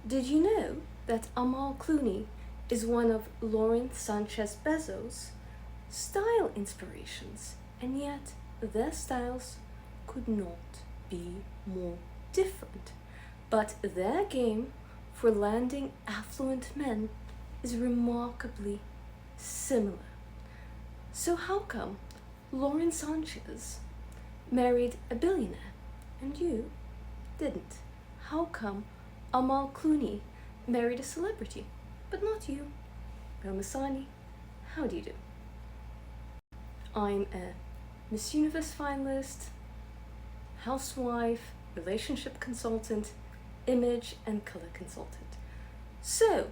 Did you know that Amal Clooney is one of Lauren Sanchez Bezos' style inspirations, and yet their styles could not be more different. But their game for landing affluent men is remarkably similar. So how come Lauren Sanchez married a billionaire and you didn't? How come Amal Clooney married a celebrity, but not you? Ramasani, how do you do? I'm a Miss Universe finalist, housewife, relationship consultant, image and color consultant. So,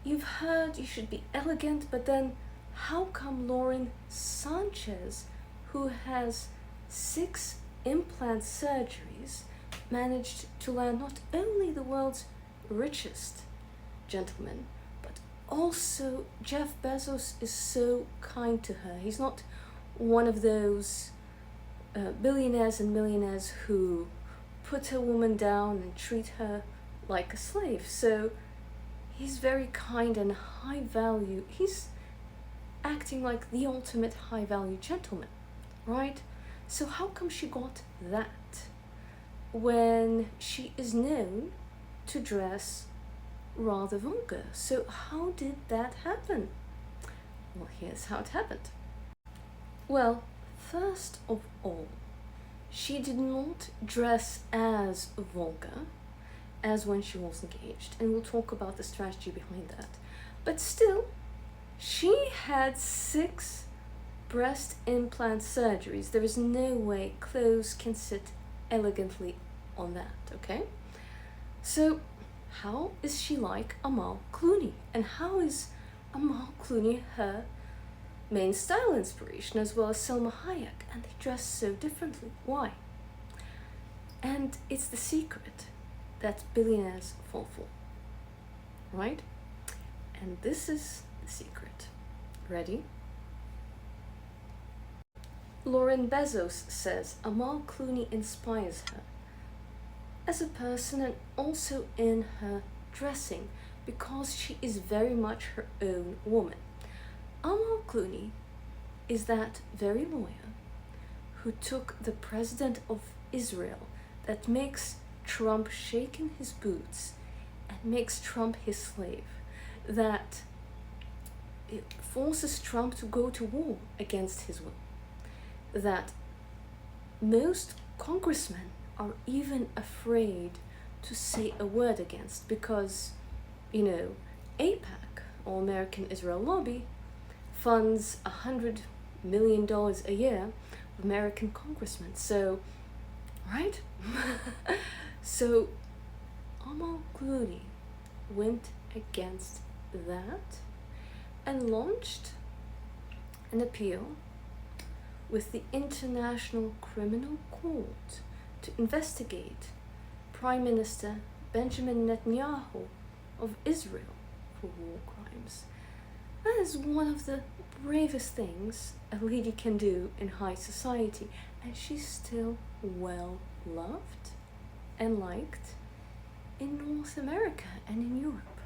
you've heard you should be elegant, but then how come Lauren Sanchez, who has 6 implant surgeries, managed to land not only the world's richest gentleman, but also Jeff Bezos is so kind to her. He's not one of those billionaires and millionaires who put a woman down and treat her like a slave. So he's very kind and high value. He's acting like the ultimate high value gentleman, right? So how come she got that when she is known to dress rather vulgar? So how did that happen? Well, here's how it happened. Well, first of all, she did not dress as vulgar as when she was engaged, and we'll talk about the strategy behind that. But still, she had 6 breast implant surgeries. There is no way clothes can sit elegantly on that, okay? So how is she like Amal Clooney? And how is Amal Clooney her main style inspiration, as well as Selma Hayek? And they dress so differently. Why? And it's the secret that billionaires fall for, right? And this is the secret. Ready? Lauren Bezos says Amal Clooney inspires her as a person and also in her dressing because she is very much her own woman. Amal Clooney is that very lawyer who took the president of Israel that makes Trump shaking his boots and makes Trump his slave, that it forces Trump to go to war against his will, that most congressmen are even afraid to say a word against because, AIPAC, or American Israel Lobby, funds $100 million a year of American congressmen. So, right? So, Amal Clooney went against that and launched an appeal with the International Criminal Court to investigate Prime Minister Benjamin Netanyahu of Israel for war crimes. That is one of the bravest things a lady can do in high society, and she's still well loved and liked in North America and in Europe.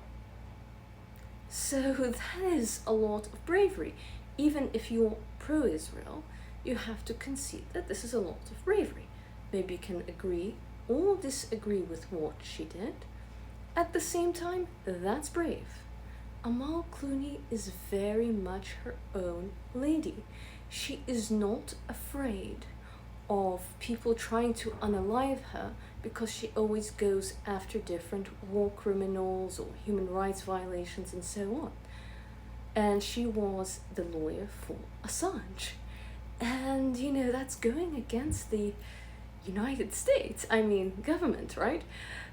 So that is a lot of bravery. Even if you're pro-Israel, you have to concede that this is a lot of bravery. Maybe you can agree or disagree with what she did. At the same time, that's brave. Amal Clooney is very much her own lady. She is not afraid of people trying to unalive her because she always goes after different war criminals or human rights violations and so on. And she was the lawyer for Assange. And, that's going against the United States, government, right?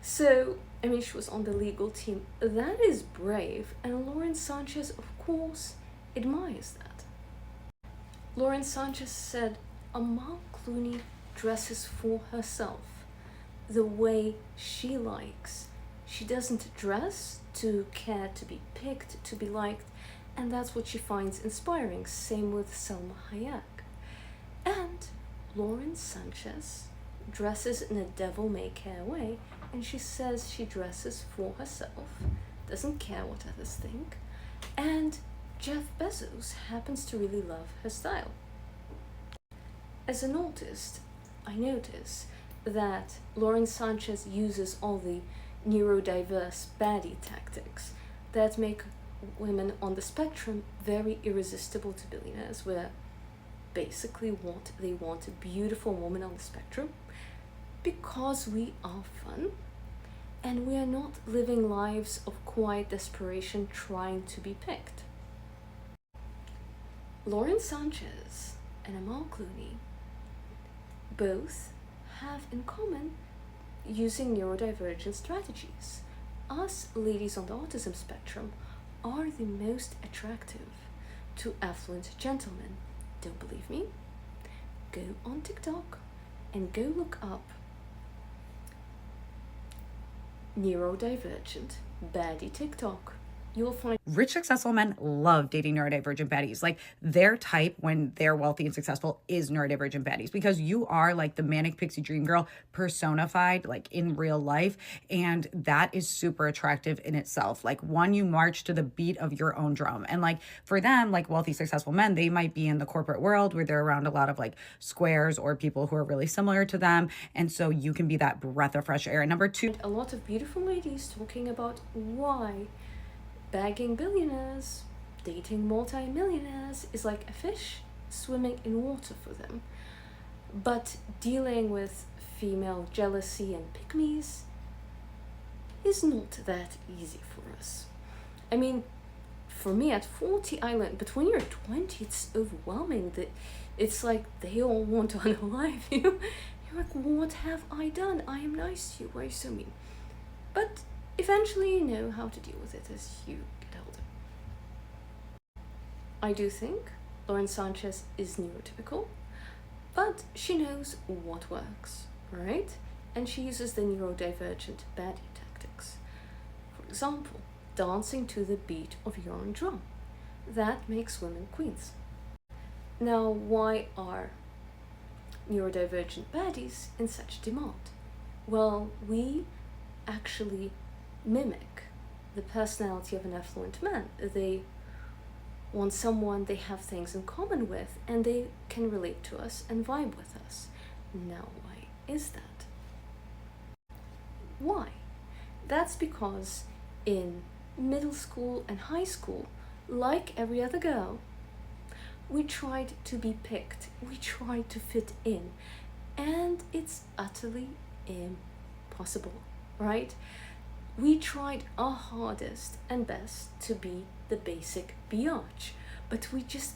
So, she was on the legal team. That is brave, and Lauren Sanchez, of course, admires that. Lauren Sanchez said, Amal Clooney dresses for herself the way she likes. She doesn't dress to care to be picked, to be liked, and that's what she finds inspiring. Same with Selma Hayek. And Lauren Sanchez dresses in a devil-may-care way and she says she dresses for herself, doesn't care what others think, and Jeff Bezos happens to really love her style. As an artist, I notice that Lauren Sanchez uses all the neurodiverse baddie tactics that make women on the spectrum very irresistible to billionaires, where basically what they want a beautiful woman on the spectrum because we are fun and we are not living lives of quiet desperation trying to be picked. Lauren Sanchez and Amal Clooney both have in common using neurodivergent strategies. Us ladies on the autism spectrum are the most attractive to affluent gentlemen. Don't believe me? Go on TikTok and go look up Neurodivergent baddie TikTok. You'll find rich, successful men love dating neurodivergent baddies. Like, their type when they're wealthy and successful is neurodivergent baddies, because you are like the manic pixie dream girl personified, like in real life. And that is super attractive in itself. Like, one, you march to the beat of your own drum. And like for them, like wealthy, successful men, they might be in the corporate world where they're around a lot of like squares or people who are really similar to them. And so you can be that breath of fresh air. And number two, a lot of beautiful ladies talking about why bagging billionaires, dating multi-millionaires is like a fish swimming in water for them. But dealing with female jealousy and pick-me's is not that easy for us. I mean, for me at 40, I learned, but when you're 20, it's overwhelming. That it's like they all want to unalive you. You're like, what have I done? I am nice to you. Why are you so mean? But eventually you know how to deal with it as you get older. I do think Lauren Sanchez is neurotypical, but she knows what works, right? And she uses the neurodivergent baddie tactics. For example, dancing to the beat of your own drum. That makes women queens. Now, why are neurodivergent baddies in such demand? Well, we actually mimic the personality of an affluent man. They want someone they have things in common with and they can relate to us and vibe with us. Now, why is that? Why? That's because in middle school and high school, like every other girl, we tried to be picked, we tried to fit in, and it's utterly impossible, right? We tried our hardest and best to be the basic biatch, but we just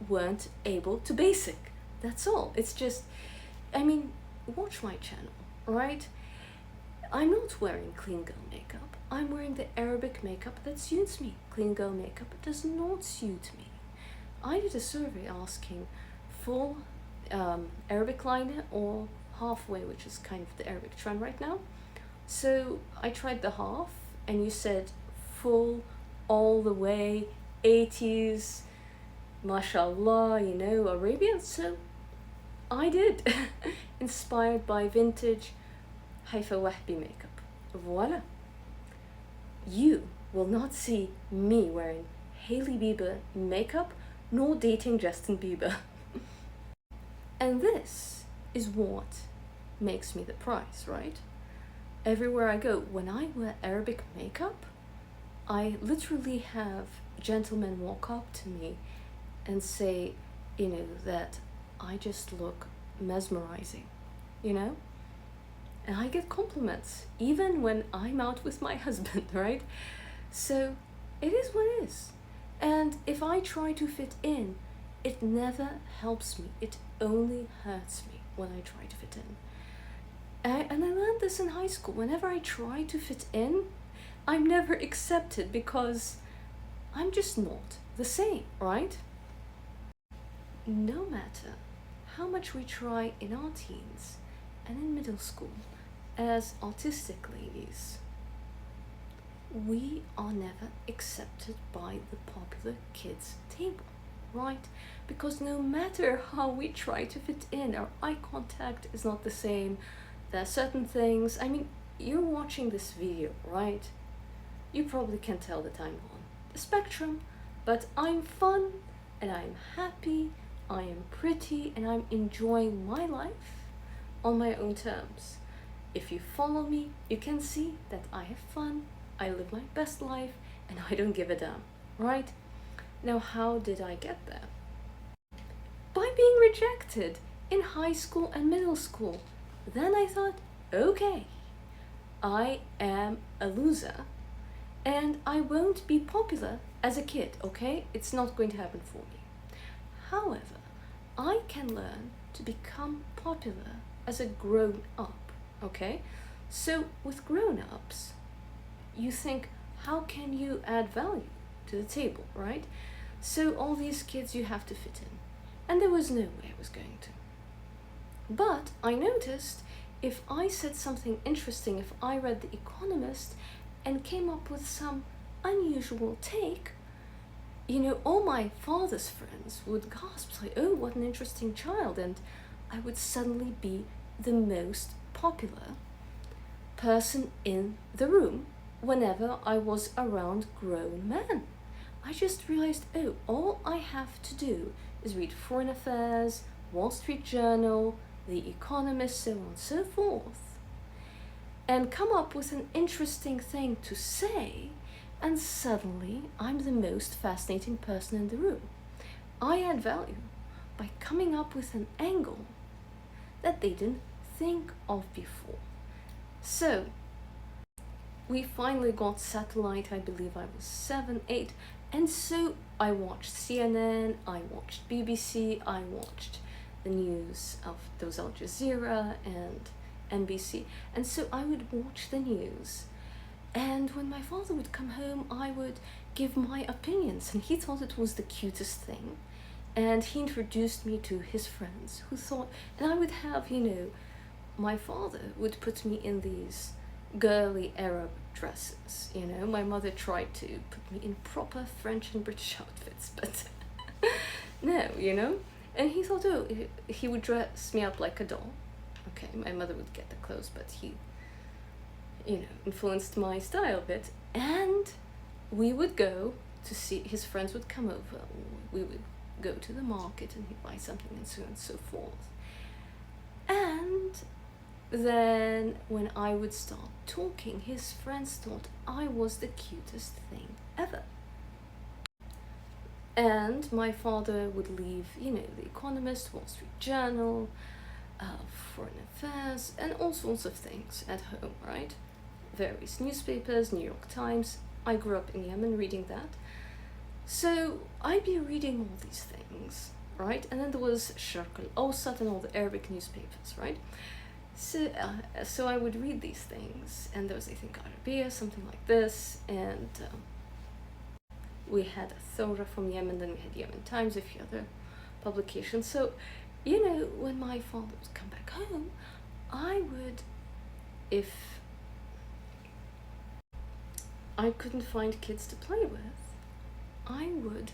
weren't able to basic. That's all. It's just, I mean, watch my channel, right? I'm not wearing clean girl makeup. I'm wearing the Arabic makeup that suits me. Clean girl makeup does not suit me. I did a survey asking full Arabic liner or halfway, which is kind of the Arabic trend right now. So I tried the half and you said full all the way, 80s, mashallah, you know, Arabian. So I did, inspired by vintage Haifa Wahbi makeup. Voila. You will not see me wearing Hailey Bieber makeup nor dating Justin Bieber. And this is what makes me the prize, right? Everywhere I go, when I wear Arabic makeup, I literally have gentlemen walk up to me and say, you know, that I just look mesmerizing, you know? And I get compliments, even when I'm out with my husband, right? So it is what it is. And if I try to fit in, it never helps me. It only hurts me when I try to fit in. And I learned this in high school. Whenever I try to fit in, I'm never accepted because I'm just not the same, right? No matter how much we try in our teens and in middle school as autistic ladies, we are never accepted by the popular kids table, right? Because no matter how we try to fit in, our eye contact is not the same. There are certain things, I mean, you're watching this video, right? You probably can tell that I'm on the spectrum, but I'm fun and I'm happy, I am pretty, and I'm enjoying my life on my own terms. If you follow me, you can see that I have fun, I live my best life, and I don't give a damn, right? Now, how did I get there? By being rejected in high school and middle school. Then I thought, okay, I am a loser and I won't be popular as a kid, okay? It's not going to happen for me. However, I can learn to become popular as a grown up, okay? So with grown ups, you think, how can you add value to the table, right? So all these kids you have to fit in. And there was no way I was going to. But I noticed if I said something interesting, if I read The Economist and came up with some unusual take, you know, all my father's friends would gasp, like, oh, what an interesting child. And I would suddenly be the most popular person in the room whenever I was around grown men. I just realized, oh, all I have to do is read Foreign Affairs, Wall Street Journal, The Economist, so on and so forth, and come up with an interesting thing to say, and suddenly I'm the most fascinating person in the room. I add value by coming up with an angle that they didn't think of before. So we finally got satellite, I believe I was 7, 8, and so I watched CNN, I watched BBC, I watched the news of those Al Jazeera and NBC, and so I would watch the news, and when my father would come home I would give my opinions, and he thought it was the cutest thing, and he introduced me to his friends who thought, and I would have, you know, my father would put me in these girly Arab dresses, you know. My mother tried to put me in proper French and British outfits, but no, you know. And he thought, oh, he would dress me up like a doll. Okay, my mother would get the clothes, but he, you know, influenced my style a bit. And we would go to see, his friends would come over, we would go to the market and he'd buy something and so on and so forth. And then when I would start talking, his friends thought I was the cutest thing ever. And my father would leave, you know, The Economist, Wall Street Journal, Foreign Affairs, and all sorts of things at home, right? Various newspapers, New York Times. I grew up in Yemen reading that. So I'd be reading all these things, right? And then there was Sharq al-Awsat and all the Arabic newspapers, right? So I would read these things, and there was, I think, Arabia, something like this, and we had Thora from Yemen, then we had Yemen Times, a few other publications. So, you know, when my father would come back home, I would, if I couldn't find kids to play with, I would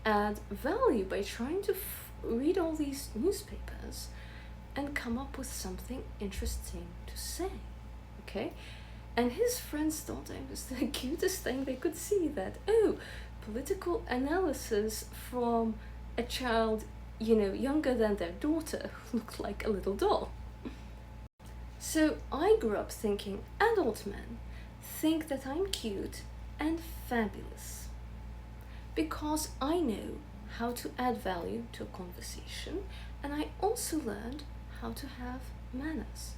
add value by trying to read all these newspapers and come up with something interesting to say, okay? And his friends thought I was the cutest thing they could see, that, oh, political analysis from a child, you know, younger than their daughter, who looked like a little doll. So I grew up thinking adult men think that I'm cute and fabulous because I know how to add value to a conversation, and I also learned how to have manners.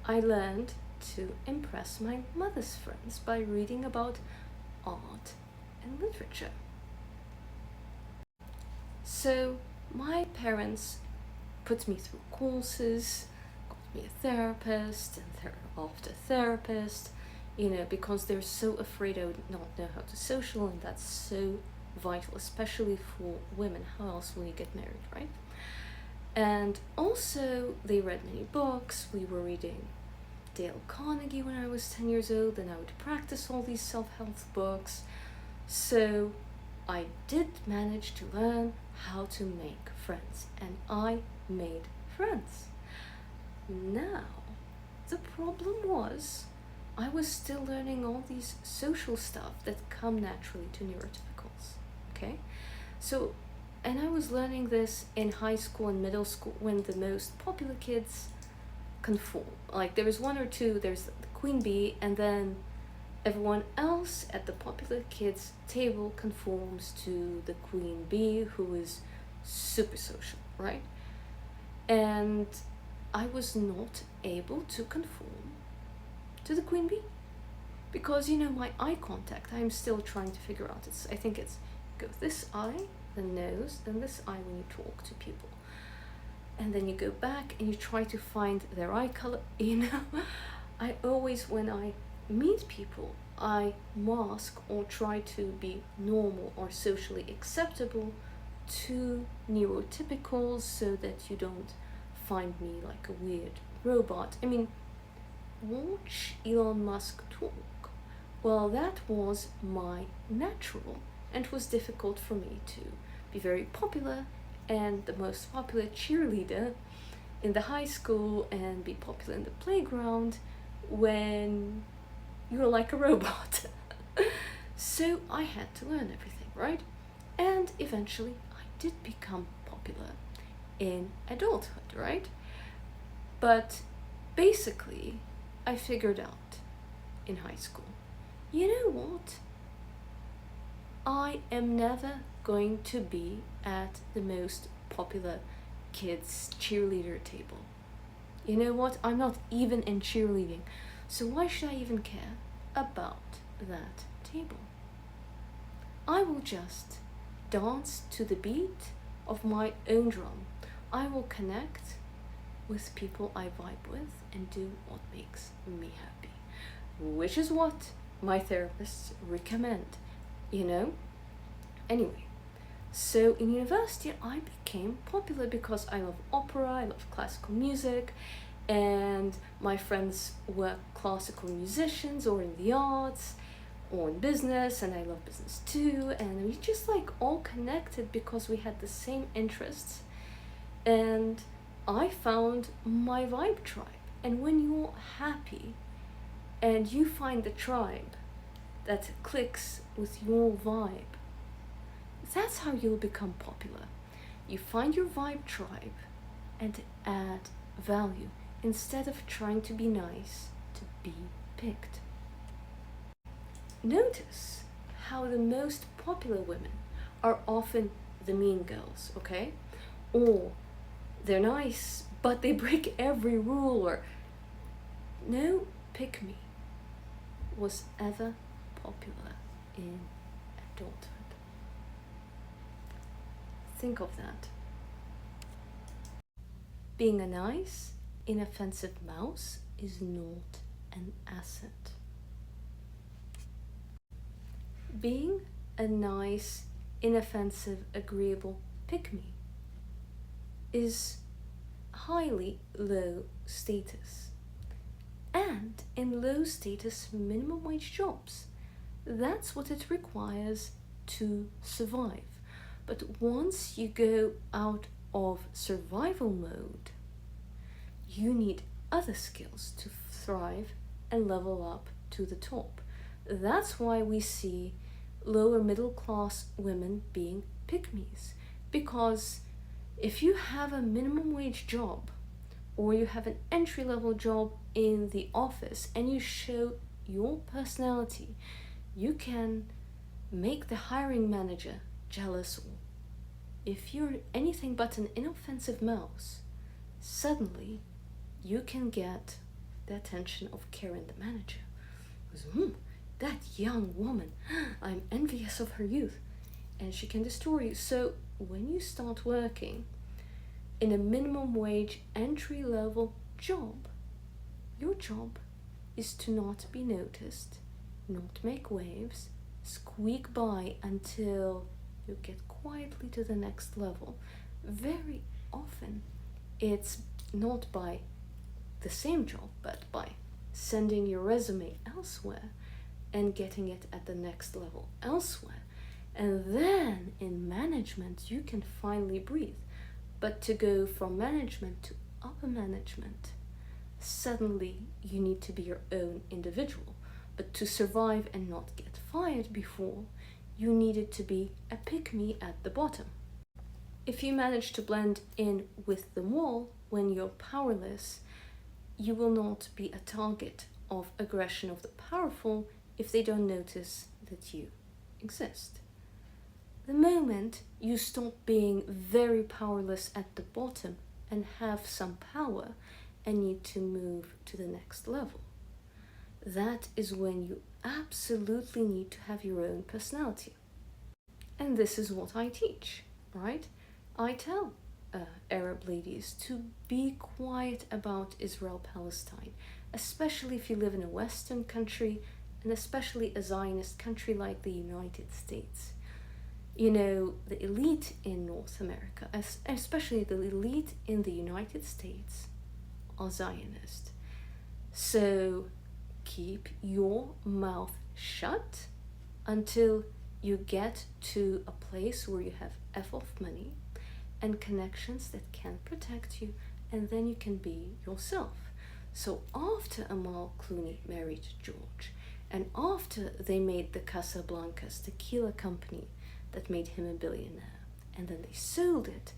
I learned to impress my mother's friends by reading about art and literature. So my parents put me through courses, got me a therapist and thereafter therapist, you know, because they're so afraid I would not know how to social, and that's so vital, especially for women. How else will you get married, right? And also they read many books. We were reading Dale Carnegie when I was 10 years old, and I would practice all these self-help books. So I did manage to learn how to make friends, and I made friends. Now, The problem was I was still learning all these social stuff that come naturally to neurotypicals. Okay? So, and I was learning this in high school and middle school when the most popular kids conform. Like there is one or two, there's the queen bee, and then everyone else at the popular kids table conforms to the queen bee, who is super social, right? And I was not able to conform to the queen bee because, you know, my eye contact, I'm still trying to figure out. I think it's go this eye, the nose, then this eye when you talk to people. And then you go back and you try to find their eye color. You know, I always, when I meet people, I mask or try to be normal or socially acceptable to neurotypicals so that you don't find me like a weird robot. I mean, watch Elon Musk talk. Well, that was my natural, and it was difficult for me to be very popular and the most popular cheerleader in the high school and be popular in the playground when you're like a robot. So I had to learn everything, right? And eventually I did become popular in adulthood, right? But basically I figured out in high school, you know what? I am never going to be at the most popular kids' cheerleader table. You know what? I'm not even in cheerleading. So why should I even care about that table? I will just dance to the beat of my own drum. I will connect with people I vibe with and do what makes me happy, which is what my therapists recommend, you know? Anyway, so in university I became popular because I love opera, I love classical music, and my friends were classical musicians or in the arts or in business, and I love business too, and we just like all connected because we had the same interests. And I found my vibe tribe. And when you're happy and you find the tribe that clicks with your vibe, that's how you'll become popular. You find your vibe tribe and add value instead of trying to be nice to be picked. Notice how the most popular women are often the mean girls, okay? Or they're nice, but they break every rule, or no pick me was ever popular in adulthood. Think of that. Being a nice, inoffensive mouse is not an asset. Being a nice, inoffensive, agreeable pick-me is highly low status. And in low status minimum wage jobs, that's what it requires to survive. But once you go out of survival mode, you need other skills to thrive and level up to the top. That's why we see lower middle class women being pick-me's, because if you have a minimum wage job or you have an entry-level job in the office and you show your personality, you can make the hiring manager jealous. Or if you're anything but an inoffensive mouse, suddenly you can get the attention of Karen, the manager, who's, that young woman, I'm envious of her youth, and she can destroy you. So when you start working in a minimum wage entry-level job, your job is to not be noticed, not make waves, squeak by until you get quietly to the next level. Very often it's not by the same job, but by sending your resume elsewhere and getting it at the next level elsewhere. And then in management, you can finally breathe. But to go from management to upper management, suddenly you need to be your own individual. But to survive and not get fired before, you needed to be a pick-me at the bottom. If you manage to blend in with the wall when you're powerless, you will not be a target of aggression of the powerful if they don't notice that you exist. The moment you stop being very powerless at the bottom and have some power and need to move to the next level, that is when you absolutely need to have your own personality. And this is what I teach, right? I tell Arab ladies to be quiet about Israel-Palestine, especially if you live in a Western country, and especially a Zionist country like the United States. You know, the elite in North America, especially the elite in the United States, are Zionist. So keep your mouth shut until you get to a place where you have off money and connections that can protect you, and then you can be yourself. So after Amal Clooney married George, and after they made the Casablancas tequila company that made him a billionaire, and then they sold it,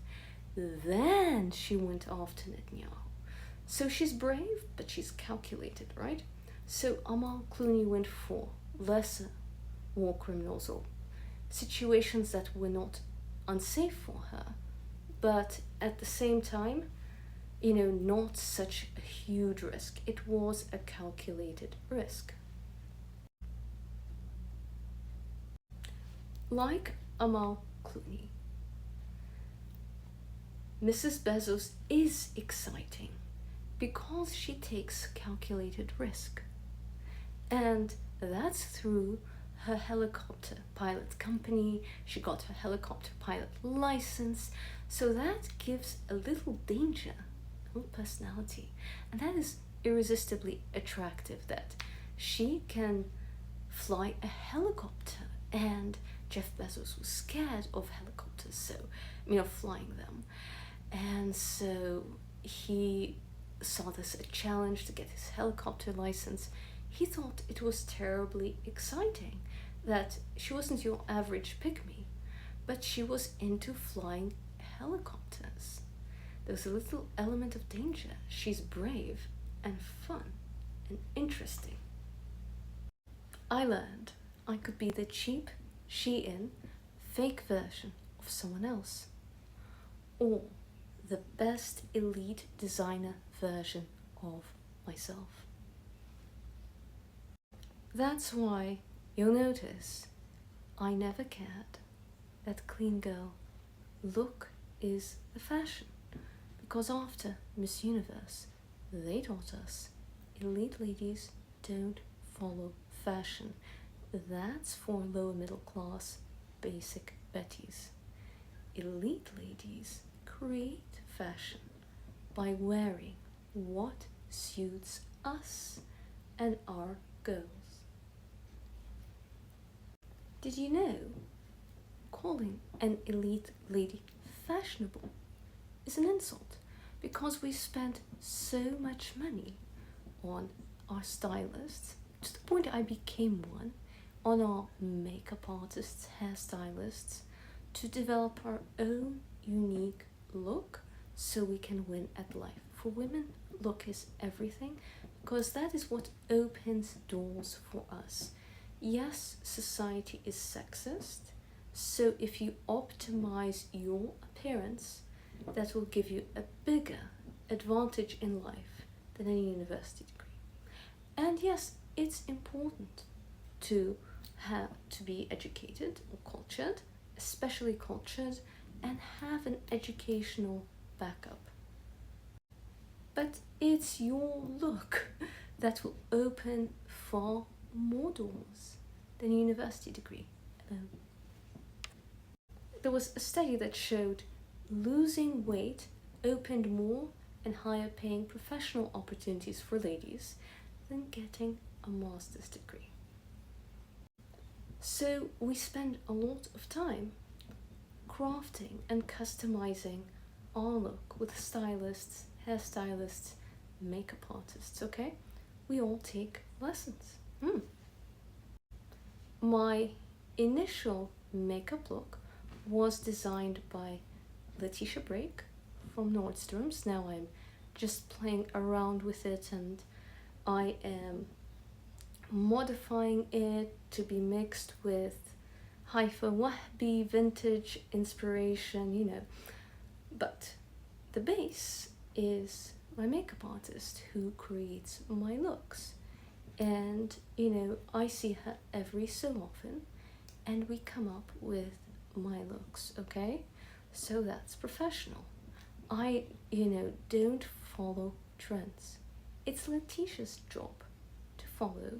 then she went after Netanyahu. So she's brave, but she's calculated, right? So Amal Clooney went for lesser war criminals or situations that were not unsafe for her, but at the same time, you know, not such a huge risk. It was a calculated risk. Like Amal Clooney, Mrs. Bezos is exciting because she takes calculated risk. And that's through her helicopter pilot company. She got her helicopter pilot license. So that gives a little danger, a little personality. And that is irresistibly attractive, that she can fly a helicopter. And Jeff Bezos was scared of helicopters, so, flying them. And so he saw this a challenge to get his helicopter license. He thought it was terribly exciting, that she wasn't your average pick-me, but she was into flying helicopters. There was a little element of danger. She's brave and fun and interesting. I learned I could be the cheap, Shein, fake version of someone else, or the best elite designer version of myself. That's why you'll notice I never cared that clean girl look is the fashion, because after Miss Universe, they taught us elite ladies don't follow fashion. That's for lower middle class basic betties. Elite ladies create fashion by wearing what suits us and our girls. Did you know calling an elite lady fashionable is an insult, because we spent so much money on our stylists, to the point I became one, on our makeup artists, hairstylists, to develop our own unique look so we can win at life. For women, look is everything, because that is what opens doors for us. Yes, society is sexist, so if you optimize your appearance, that will give you a bigger advantage in life than any university degree. And yes, it's important to be educated or cultured, especially cultured, and have an educational backup. But it's your look that will open far more doors than a university degree alone. There was a study that showed losing weight opened more and higher paying professional opportunities for ladies than getting a master's degree. So we spend a lot of time crafting and customizing our look with stylists, hairstylists, makeup artists, okay? We all take lessons. My initial makeup look was designed by Letitia Brake from Nordstrom's. Now I'm just playing around with it and I am modifying it to be mixed with Haifa Wahbi vintage inspiration, you know. But the base is my makeup artist who creates my looks. And, you know, I see her every so often and we come up with my looks, okay? So that's professional. I, you know, don't follow trends. It's Letitia's job to follow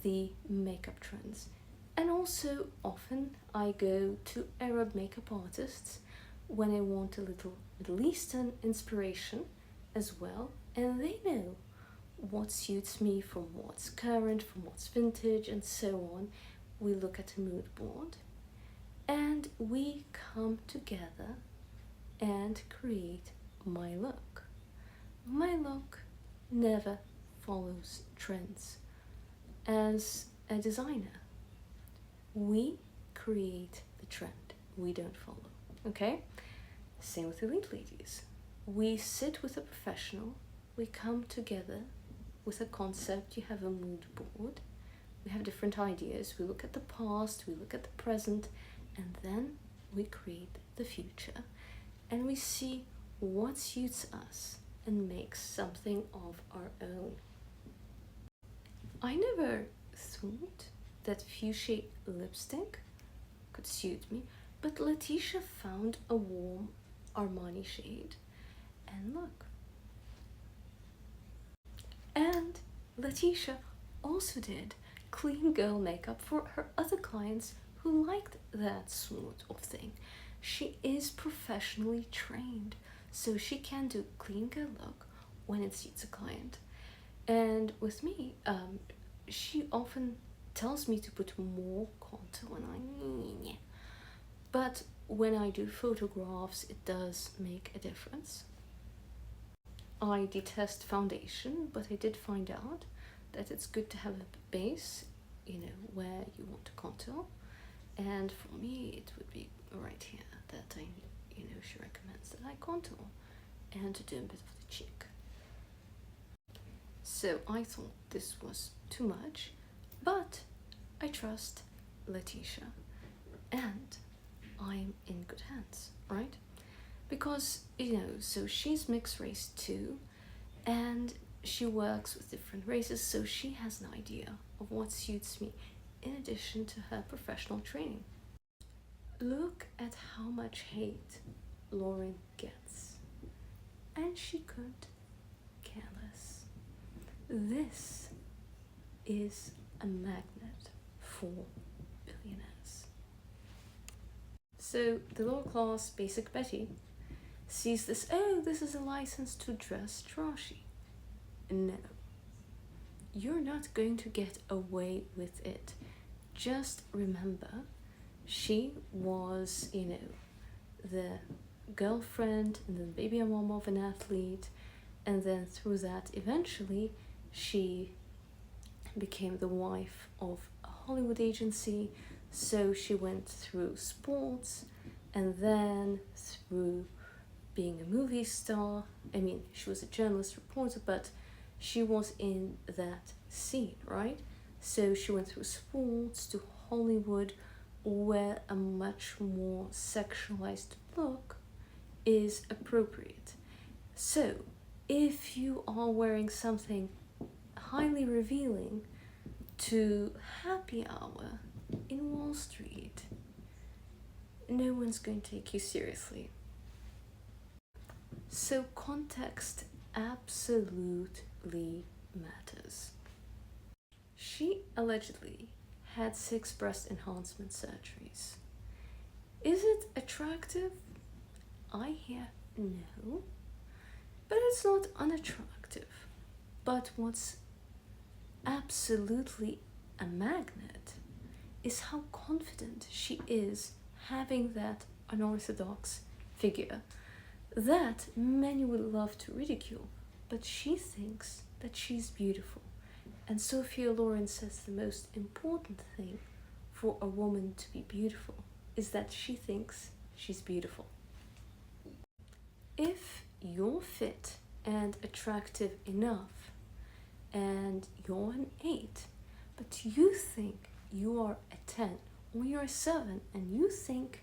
the makeup trends. And also often I go to Arab makeup artists when I want a little Middle Eastern inspiration as well, and they know what suits me from what's current, from what's vintage, and so on. We look at a mood board and we come together and create my look. My look never follows trends. As a designer, we create the trend, we don't follow, okay? Same with elite ladies. We sit with a professional, we come together with a concept, you have a mood board, we have different ideas, we look at the past, we look at the present, and then we create the future. And we see what suits us and make something of our own. I never thought that fuchsia lipstick could suit me, but Letitia found a warm Armani shade, and look. And Letitia also did clean girl makeup for her other clients who liked that sort of thing. She is professionally trained, so she can do clean girl look when it suits a client. And with me, she often tells me to put more contour and but when I do photographs, it does make a difference. I detest foundation, but I did find out that it's good to have a base, you know, where you want to contour. And for me, it would be right here that I, you know, she recommends that I contour and to do a bit of the cheek. So I thought this was too much, but I trust Letitia and I'm in good hands, right? Because, you know, so she's mixed race too, and she works with different races, so she has an idea of what suits me in addition to her professional training. Look at how much hate Lauren gets, and she could care less. This is a magnet for billionaires. So the lower class basic Betty sees this, oh, this is a license to dress trashy. No, you're not going to get away with it. Just remember, she was, you know, the girlfriend and then baby mom of an athlete, and then through that eventually she became the wife of a Hollywood agency. So she went through sports and then through being a movie star. I mean, she was a journalist reporter, but she was in that scene, right? So she went through sports to Hollywood, where a much more sexualized look is appropriate. So if you are wearing something highly revealing to happy hour in Wall Street, no one's going to take you seriously. So context absolutely matters. She allegedly had 6 breast enhancement surgeries. Is it attractive? I hear no, but it's not unattractive. But what's absolutely a magnet is how confident she is having that unorthodox figure that many would love to ridicule, but she thinks that she's beautiful. And Sophia Loren says the most important thing for a woman to be beautiful is that she thinks she's beautiful. If you're fit and attractive enough and you're an 8, but you think you are a 10 or you're a 7 and you think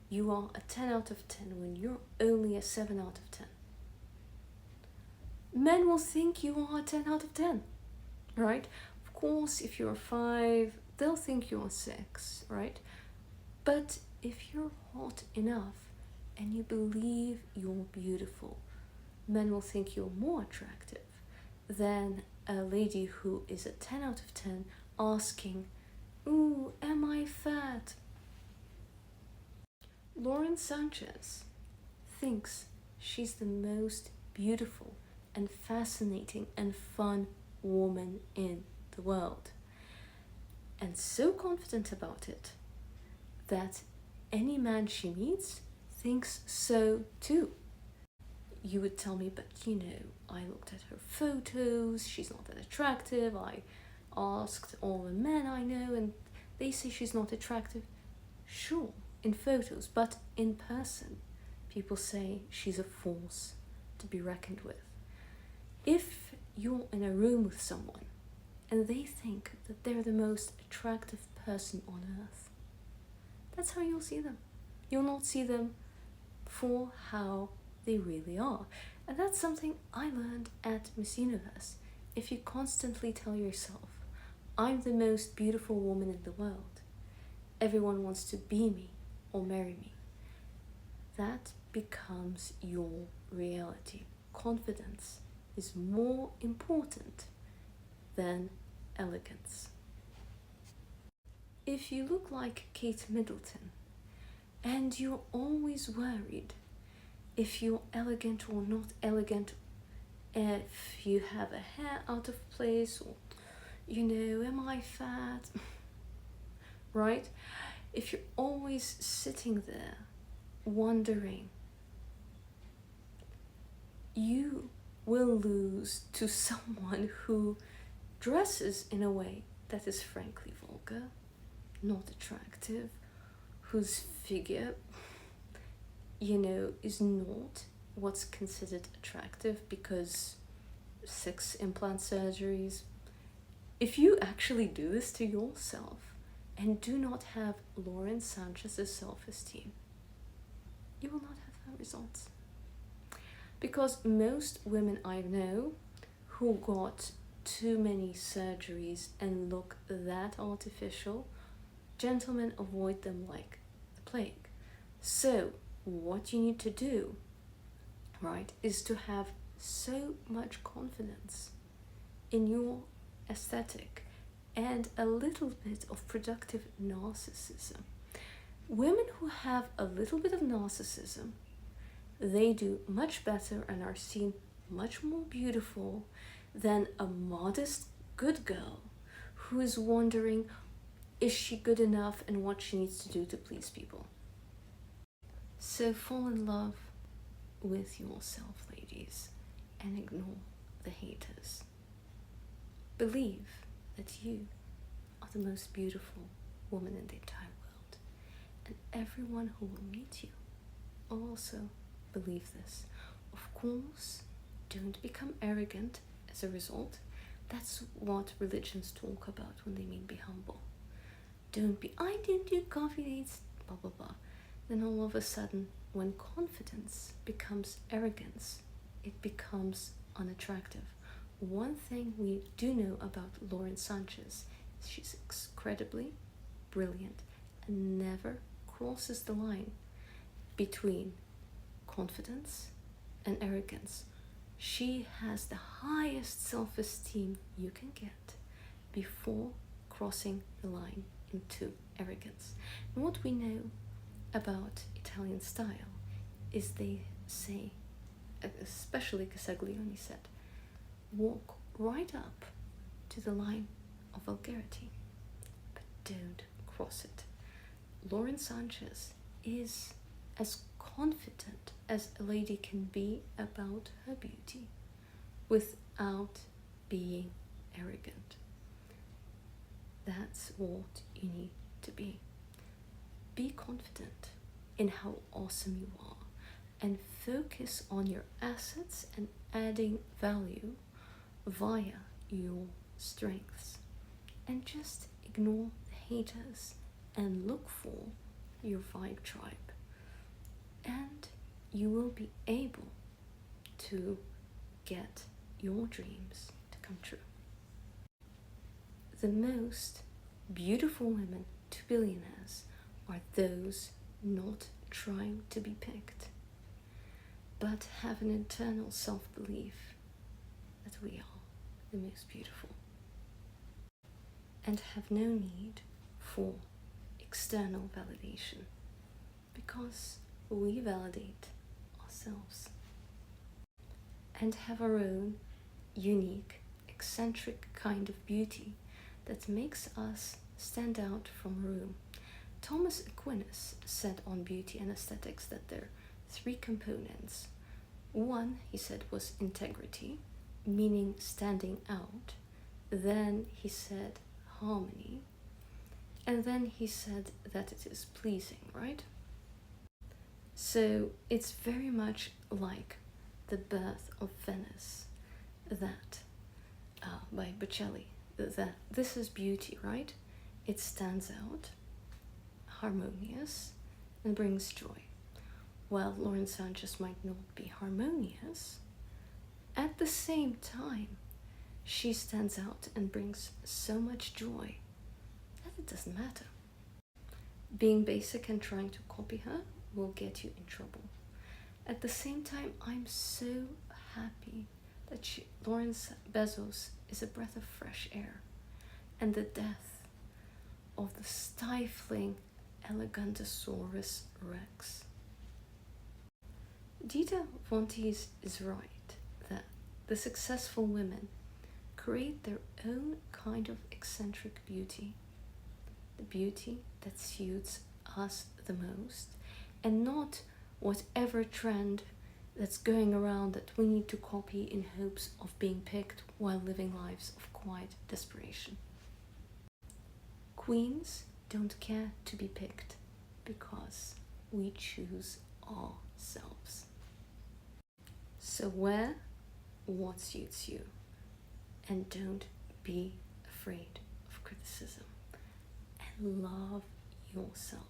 you are a 10 out of 10 when you're only a 7 out of 10, men will think you are a 10 out of 10, right? Of course, if you're a 5, they'll think you're a 6, right? But if you're hot enough and you believe you're beautiful, men will think you're more attractive than a lady who is a 10 out of 10 asking, "Ooh, am I fat?" Lauren Sanchez thinks she's the most beautiful and fascinating and fun woman in the world. And so confident about it that any man she meets thinks so too. You would tell me, but you know, I looked at her photos, she's not that attractive. I asked all the men I know and they say she's not attractive. Sure, in photos, but in person, people say she's a force to be reckoned with. If you're in a room with someone and they think that they're the most attractive person on earth, that's how you'll see them. You'll not see them for how they really are. And that's something I learned at Miss Universe. If you constantly tell yourself, "I'm the most beautiful woman in the world, everyone wants to be me or marry me," that becomes your reality. Confidence is more important than elegance. If you look like Kate Middleton and you're always worried if you're elegant or not elegant, if you have a hair out of place, or, you know, am I fat? Right? If you're always sitting there wondering, you will lose to someone who dresses in a way that is frankly vulgar, not attractive, whose figure, you know, is not what's considered attractive because 6 implant surgeries. If you actually do this to yourself and do not have Lauren Sanchez's self-esteem, you will not have her results. Because most women I know who got too many surgeries and look that artificial, gentlemen avoid them like the plague. So what you need to do, right, is to have so much confidence in your aesthetic and a little bit of productive narcissism. Women who have a little bit of narcissism, they do much better and are seen much more beautiful than a modest good girl who is wondering, is she good enough and what she needs to do to please people. So fall in love with yourself, ladies, and ignore the haters. Believe that you are the most beautiful woman in the entire world, and everyone who will meet you will also believe this. Of course, don't become arrogant as a result. That's what religions talk about when they mean be humble. Don't be, "I didn't do coffee dates," blah blah blah. Then all of a sudden, when confidence becomes arrogance, it becomes unattractive. One thing we do know about Lauren Sanchez is she's incredibly brilliant and never crosses the line between confidence and arrogance. She has the highest self-esteem you can get before crossing the line into arrogance. And what we know about Italian style is they say, especially Casaglione said, walk right up to the line of vulgarity, but don't cross it. Lauren Sanchez is as confident as a lady can be about her beauty, without being arrogant. That's what you need to be. Be confident in how awesome you are and focus on your assets and adding value via your strengths. And just ignore the haters and look for your vibe tribe. And you will be able to get your dreams to come true. The most beautiful women to billionaires are those not trying to be picked, but have an internal self-belief that we are the most beautiful and have no need for external validation because we validate ourselves and have our own unique, eccentric kind of beauty that makes us stand out from a room. Thomas Aquinas said on beauty and aesthetics that there are 3 components. One, he said, was integrity, meaning standing out. Then he said harmony. And then he said that it is pleasing, right? So it's very much like the Birth of Venice, that by Botticelli, that this is beauty, right? It stands out, harmonious, and brings joy. While Lauren Sanchez might not be harmonious, at the same time, she stands out and brings so much joy that it doesn't matter. Being basic and trying to copy her will get you in trouble. At the same time, I'm so happy that Lauren Bezos is a breath of fresh air, and the death of the stifling Elegantosaurus rex. Dita Von Teese is right that the successful women create their own kind of eccentric beauty, the beauty that suits us the most, and not whatever trend that's going around that we need to copy in hopes of being picked while living lives of quiet desperation. Queens don't care to be picked because we choose ourselves. So wear what suits you and don't be afraid of criticism and love yourself.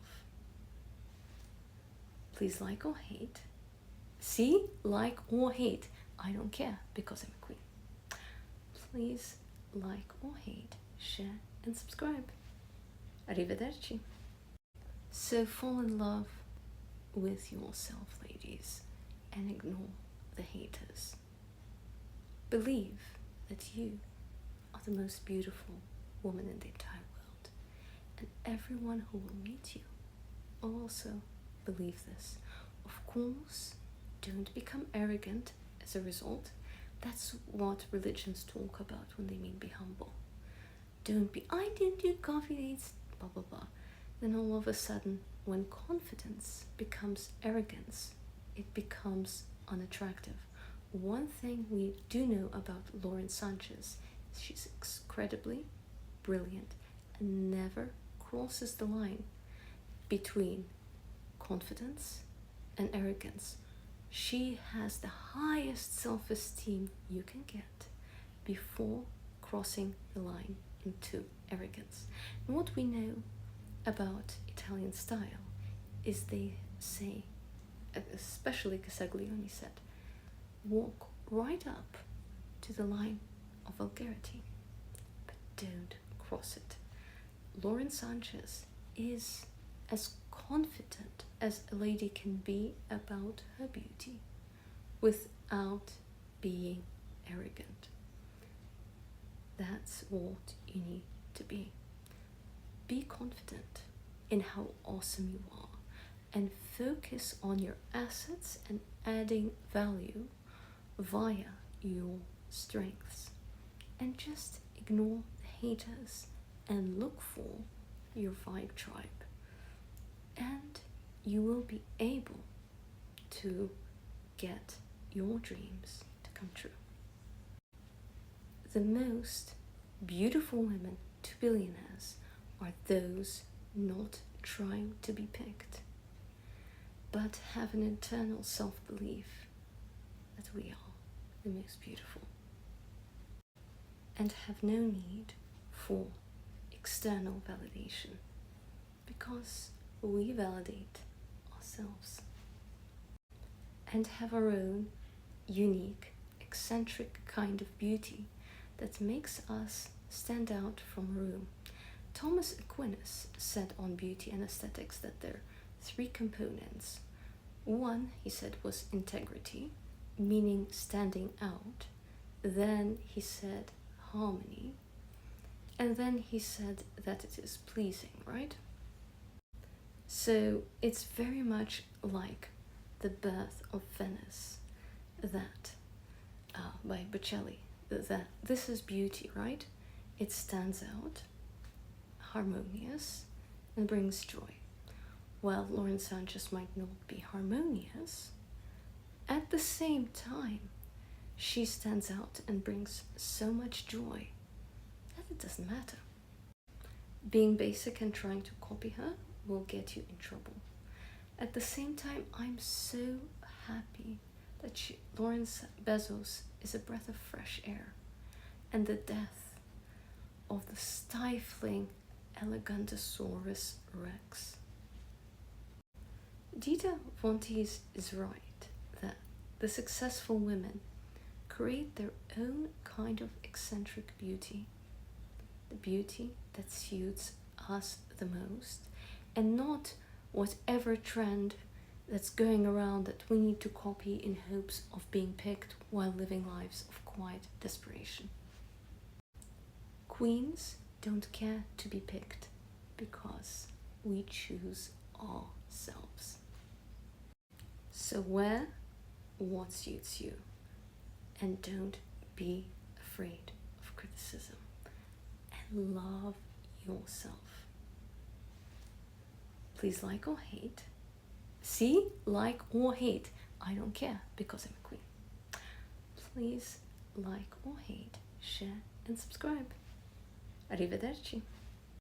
Please like or hate. See, like or hate. I don't care because I'm a queen. Please like or hate, share and subscribe. Arrivederci. So fall in love with yourself, ladies, and ignore the haters. Believe that you are the most beautiful woman in the entire world, and everyone who will meet you will also believe this. Of course, don't become arrogant as a result. That's what religions talk about when they mean be humble. Don't be, I didn't do coffee dates, blah blah blah. Then all of a sudden, when confidence becomes arrogance, it becomes unattractive. One thing we do know about Lauren Sanchez is she's incredibly brilliant and never crosses the line between confidence and arrogance. She has the highest self-esteem you can get before crossing the line into arrogance. And what we know about Italian style is they say, especially Casaglione said, walk right up to the line of vulgarity, but don't cross it. Lauren Sanchez is as confident as a lady can be about her beauty without being arrogant. That's what you need to be. Be confident in how awesome you are and focus on your assets and adding value via your strengths. And just ignore the haters and look for your vibe tribe. And you will be able to get your dreams to come true. the most beautiful women to billionaires are those not trying to be picked, but have an internal self-belief that we are the most beautiful and have no need for external validation because we validate ourselves and have our own unique, eccentric kind of beauty that makes us stand out from a room. Thomas Aquinas said on beauty and aesthetics that there are 3 components. One, he said, was integrity, meaning standing out. Then he said harmony. And then he said that it is pleasing, right? So it's very much like The Birth of Venice, that by Botticelli, that this is beauty, right? It stands out, harmonious, and brings joy. While Lauren Sanchez might not be harmonious, at the same time, she stands out and brings so much joy that it doesn't matter. Being basic and trying to copy her will get you in trouble. At the same time, I'm so happy that Lauren Bezos is a breath of fresh air, and the death of the stifling Elegantosaurus Rex. Dita Von Teese is right that the successful women create their own kind of eccentric beauty, the beauty that suits us the most, and not whatever trend that's going around that we need to copy in hopes of being picked while living lives of quiet desperation. Queens don't care to be picked because we choose ourselves. So wear what suits you and don't be afraid of criticism and love yourself. Please like or hate. See, like or hate. I don't care because I'm a queen. Please like or hate, share and subscribe. Arrivederci.